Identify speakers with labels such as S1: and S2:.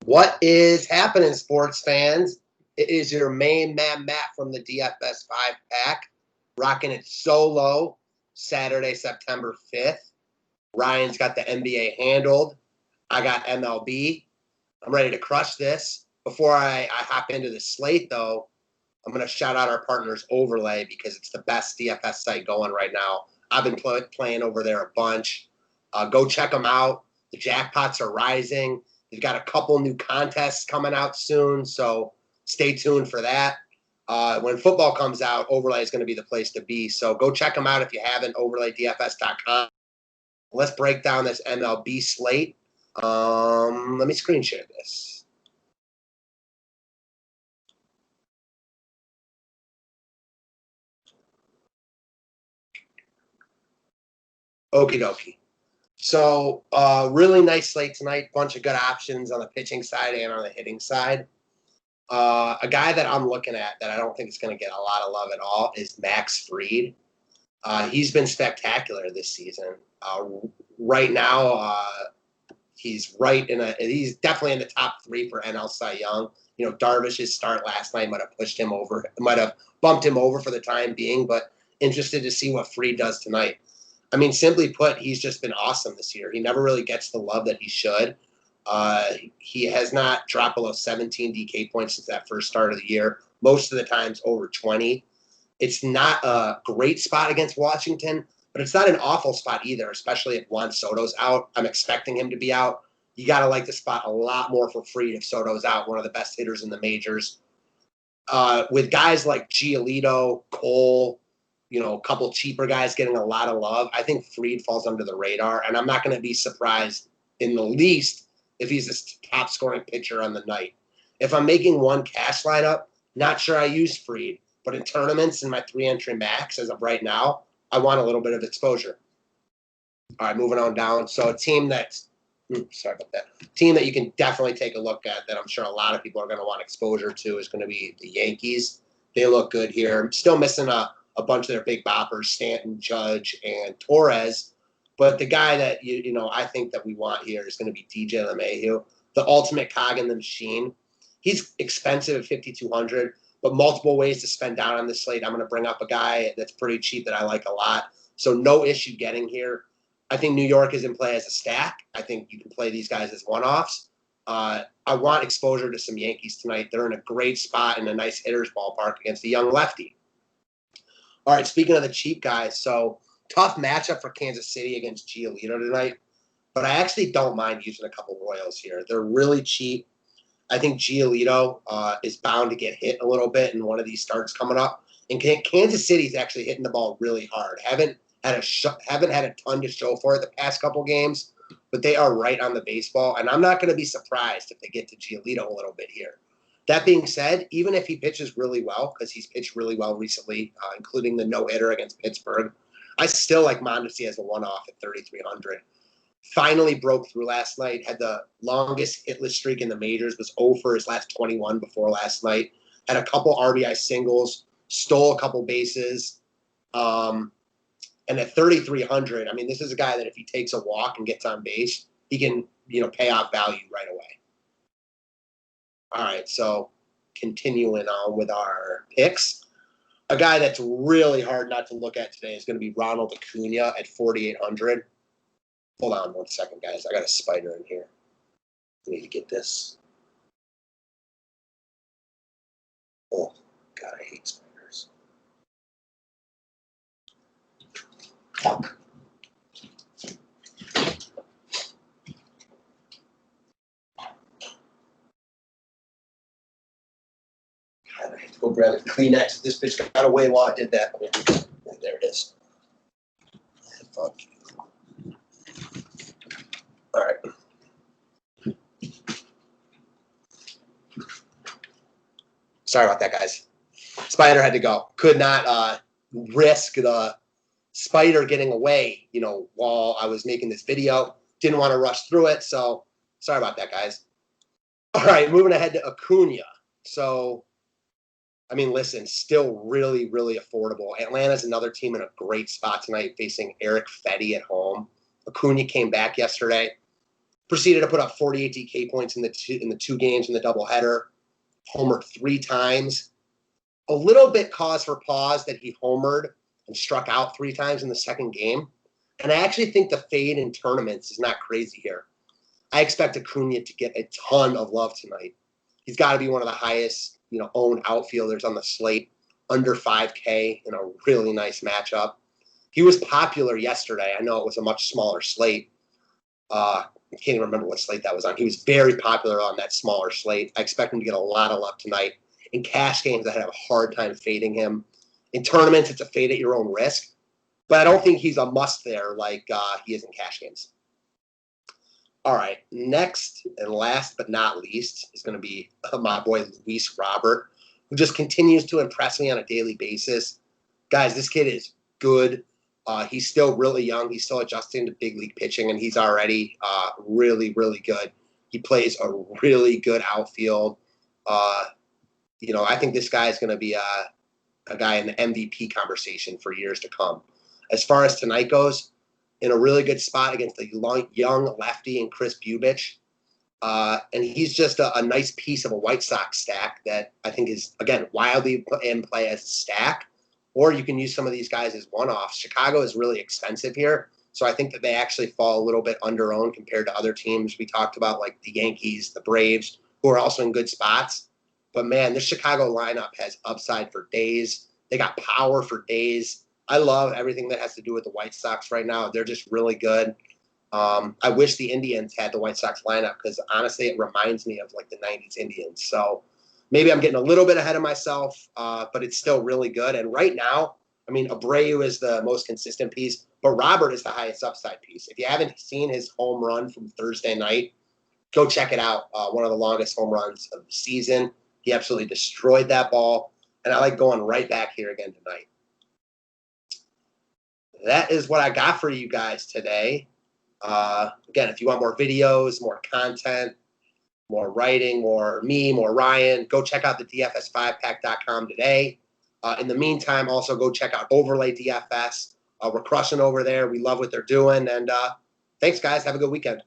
S1: What is happening, sports fans? It is your main man, Matt, from the DFS 5 pack, rocking it solo Saturday, September 5th. Ryan's got the NBA handled. I got MLB. I'm ready to crush this. Before I hop into the slate, though, I'm going to shout out our partners Overlay because it's the best DFS site going right now. I've been playing over there a bunch. Go check them out. The jackpots are rising. They've got a couple new contests coming out soon, so stay tuned for that. When football comes out, Overlay is going to be the place to be. So go check them out if you haven't, overlaydfs.com. Let's break down this MLB slate. Let me screen share this. Okie dokie. So really nice slate tonight. Bunch of good options on the pitching side and on the hitting side. A guy that I'm looking at that I don't think is going to get a lot of love at all is Max Fried. He's been spectacular this season. Right now, he's definitely in the top 3 for NL Cy Young. You know, Darvish's start last night might have pushed him over, might have bumped him over for the time being, but interested to see what Fried does tonight. I mean, simply put, he's just been awesome this year. He never really gets the love that he should. He has not dropped below 17 DK points since that first start of the year. Most of the times over 20. It's not a great spot against Washington, but it's not an awful spot either, especially if Juan Soto's out. I'm expecting him to be out. You got to like the spot a lot more for Fried if Soto's out, one of the best hitters in the majors. With guys like Giolito, Cole, you know, a couple cheaper guys getting a lot of love, I think Fried falls under the radar, and I'm not going to be surprised in the least if he's the top scoring pitcher on the night. If I'm making one cash lineup, not sure I use Fried, but in tournaments in my 3-entry max as of right now, I want a little bit of exposure. All right, moving on down. So a team that's team that you can definitely take a look at that I'm sure a lot of people are going to want exposure to is going to be the Yankees. They look good here. I'm still missing a bunch of their big boppers, Stanton, Judge, and Torres. But the guy that, you know, I think that we want here is going to be DJ LeMahieu, the ultimate cog in the machine. He's expensive at $5,200, but multiple ways to spend down on this slate. I'm going to bring up a guy that's pretty cheap that I like a lot. So no issue getting here. I think New York is in play as a stack. I think you can play these guys as one-offs. I want exposure to some Yankees tonight. They're in a great spot in a nice hitter's ballpark against a young lefty. All right, speaking of the cheap guys, so tough matchup for Kansas City against Giolito tonight, but I actually don't mind using a couple Royals here. They're really cheap. I think Giolito is bound to get hit a little bit in one of these starts coming up. And Kansas City's actually hitting the ball really hard. Haven't had a ton to show for it the past couple games, but they are right on the baseball, and I'm not going to be surprised if they get to Giolito a little bit here. That being said, even if he pitches really well, because he's pitched really well recently, including the no-hitter against Pittsburgh, I still like Mondesi as a one-off at 3,300. Finally broke through last night, had the longest hitless streak in the majors, was 0 for his last 21 before last night, had a couple RBI singles, stole a couple bases, and at 3,300, I mean, this is a guy that if he takes a walk and gets on base, he can, you know, pay off value right away. All right, so continuing on with our picks. A guy that's really hard not to look at today is going to be Ronald Acuna at 4,800. Hold on 1 second, guys. I got a spider in here. I need to get this. Oh, God, I hate spiders. I have to go grab a Kleenex. This bitch got away while I did that. There it is. Fuck you. All right. Sorry about that, guys. Spider had to go. Could not risk the spider getting away, you know, while I was making this video. Didn't want to rush through it, so sorry about that, guys. All right, moving ahead to Acuna. So, I mean, listen, still really, really affordable. Atlanta's another team in a great spot tonight facing Eric Fetty at home. Acuna came back yesterday. Proceeded to put up 48 DK points in the two games in the doubleheader. Homered 3 times. A little bit cause for pause that he homered and struck out 3 times in the second game. And I actually think the fade in tournaments is not crazy here. I expect Acuna to get a ton of love tonight. He's got to be one of the highest, owned outfielders on the slate, under 5K in a really nice matchup. He was popular yesterday. I know it was a much smaller slate. I can't even remember what slate that was on. He was very popular on that smaller slate. I expect him to get a lot of love tonight. In cash games, I have a hard time fading him. In tournaments, it's a fade at your own risk. But I don't think he's a must there like he is in cash games. All right, next and last but not least is going to be my boy Luis Robert, who just continues to impress me on a daily basis. Guys, this kid is good. He's still really young. He's still adjusting to big league pitching, and he's already really, really good. He plays a really good outfield. I think this guy is going to be a guy in the MVP conversation for years to come. As far as tonight goes, in a really good spot against the young lefty and Chris Bubich. And he's just a nice piece of a White Sox stack that I think is, again, wildly in play as a stack. Or you can use some of these guys as one-offs. Chicago is really expensive here, so I think that they actually fall a little bit under-owned compared to other teams we talked about, like the Yankees, the Braves, who are also in good spots. But, man, this Chicago lineup has upside for days. They got power for days. I love everything that has to do with the White Sox right now. They're just really good. I wish the Indians had the White Sox lineup because, honestly, it reminds me of, like, the 90s Indians. So maybe I'm getting a little bit ahead of myself, but it's still really good. And right now, I mean, Abreu is the most consistent piece, but Robert is the highest upside piece. If you haven't seen his home run from Thursday night, go check it out. One of the longest home runs of the season. He absolutely destroyed that ball, and I like going right back here again tonight. That is what I got for you guys today. Again, if you want more videos, more content, more writing, more me, more Ryan, go check out the DFS5pack.com today. In the meantime, also go check out Overlay DFS. We're crushing over there. We love what they're doing. And thanks, guys. Have a good weekend.